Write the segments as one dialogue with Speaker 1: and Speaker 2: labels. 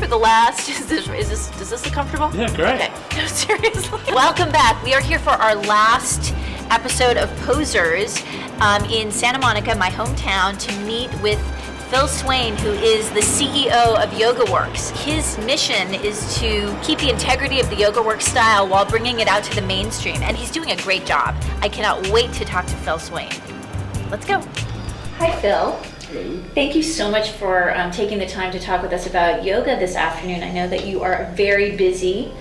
Speaker 1: the last. Does this look comfortable?
Speaker 2: Yeah, great.
Speaker 1: Okay. No, seriously. Welcome back. We are here for our last episode of Posers in Santa Monica, my hometown, to meet with Phil Swain, who is the CEO of YogaWorks. His mission is to keep the integrity of the YogaWorks style while bringing it out to the mainstream, and he's doing a great job. I cannot wait to talk to Phil Swain. Let's go. Hi, Phil.
Speaker 2: Hello.
Speaker 1: Thank you so much for taking the time to talk with us about yoga this afternoon. I know that you are very busy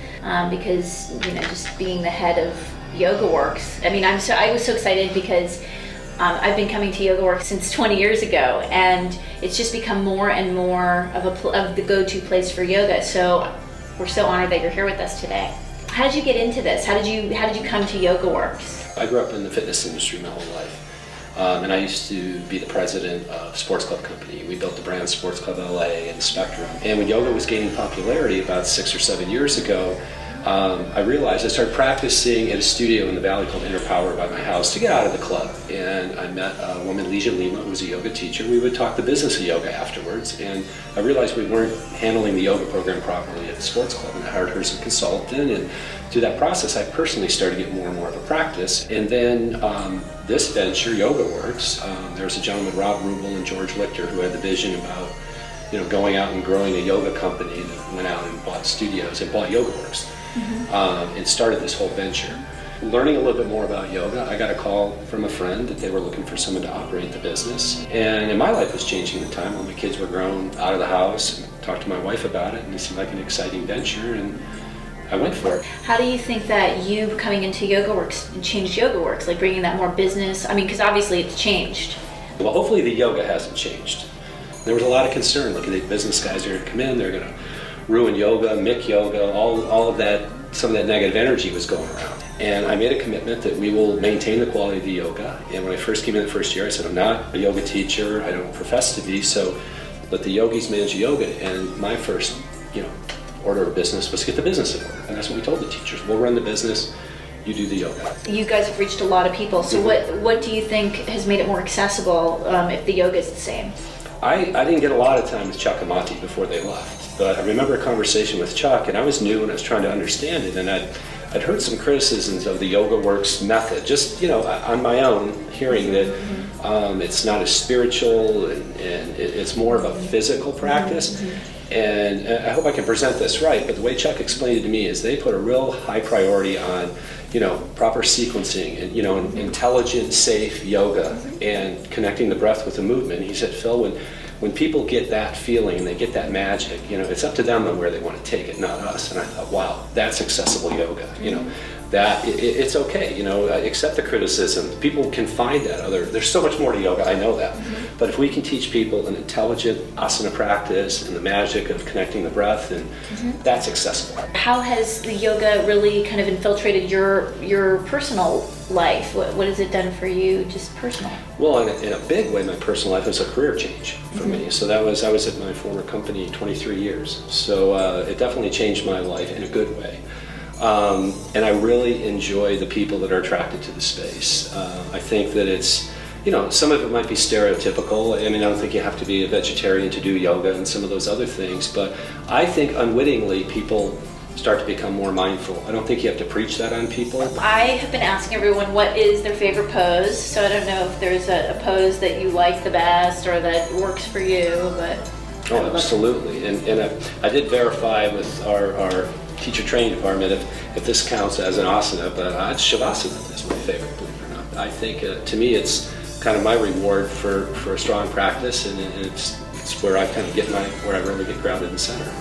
Speaker 1: because, just being the head of YogaWorks. I mean, I was so excited because I've been coming to YogaWorks since 20 years ago, and it's just become more and more of the go-to place for yoga. So we're so honored that you're here with us today. How did you get into this? How did you come to YogaWorks?
Speaker 2: I grew up in the fitness industry my whole life, and I used to be the president of a sports club company. We built the brand Sports Club LA and Spectrum. And when yoga was gaining popularity about 6 or 7 years ago, I realized I started practicing at a studio in the Valley called Inner Power by my house to get out of the club. And I met a woman, Leisha Lima, who was a yoga teacher. We would talk the business of yoga afterwards. And I realized we weren't handling the yoga program properly at the sports club. And I hired her as a consultant. And through that process, I personally started to get more and more of a practice. And then this venture, YogaWorks, there was a gentleman, Rob Rubel and George Lichter, who had the vision about going out and growing a yoga company that went out and bought studios and bought YogaWorks. And started this whole venture. Learning a little bit more about yoga, I got a call from a friend that they were looking for someone to operate the business. And my life was changing at the time. All my kids were grown, out of the house, and talked to my wife about it, and it seemed like an exciting venture, and I went for it.
Speaker 1: How do you think that you coming into YogaWorks changed YogaWorks, like bringing that more business? I mean, because obviously it's changed.
Speaker 2: Well, hopefully the yoga hasn't changed. There was a lot of concern. Looking at business guys are going to come in, they're going to ruin yoga, mick yoga, all of that. Some of that negative energy was going around. And I made a commitment that we will maintain the quality of the yoga. And when I first came in the first year, I said, I'm not a yoga teacher, I don't profess to be, so let the yogis manage the yoga. And my first, order of business was to get the business in order. And that's what we told the teachers. We'll run the business, you do the yoga.
Speaker 1: You guys have reached a lot of people, so what do you think has made it more accessible if the yoga is the same?
Speaker 2: I didn't get a lot of time with Chuck and Mati before they left. But I remember a conversation with Chuck, and I was new and I was trying to understand it, and I'd heard some criticisms of the YogaWorks method, just on my own, hearing that it's not as spiritual and it's more of a physical practice. And I hope I can present this right, but the way Chuck explained it to me is they put a real high priority on proper sequencing and intelligent, safe yoga and connecting the breath with the movement. He said, Phil, when people get that feeling and they get that magic, it's up to them on where they want to take it, not us. And I thought, wow, that's accessible yoga. That it's okay. Accept the criticism. People can find that there's so much more to yoga. I know that. But if we can teach people an intelligent asana practice and the magic of connecting the breath, and that's accessible.
Speaker 1: How has the yoga really kind of infiltrated your personal life? What has it done for you, just personal?
Speaker 2: Well, in a big way, my personal life was a career change for me. So I was at my former company 23 years. So it definitely changed my life in a good way. And I really enjoy the people that are attracted to the space. I think that it's, some of it might be stereotypical. I mean, I don't think you have to be a vegetarian to do yoga and some of those other things, but I think unwittingly people start to become more mindful. I don't think you have to preach that on people.
Speaker 1: I have been asking everyone what is their favorite pose, so I don't know if there's a pose that you like the best or that works for you, but...
Speaker 2: Oh, absolutely. And I did verify with our teacher training department if this counts as an asana, but Shavasana is my favorite, believe it or not. I think, to me, it's kind of my reward for a strong practice, and it's where I kind of where I really get grounded and centered.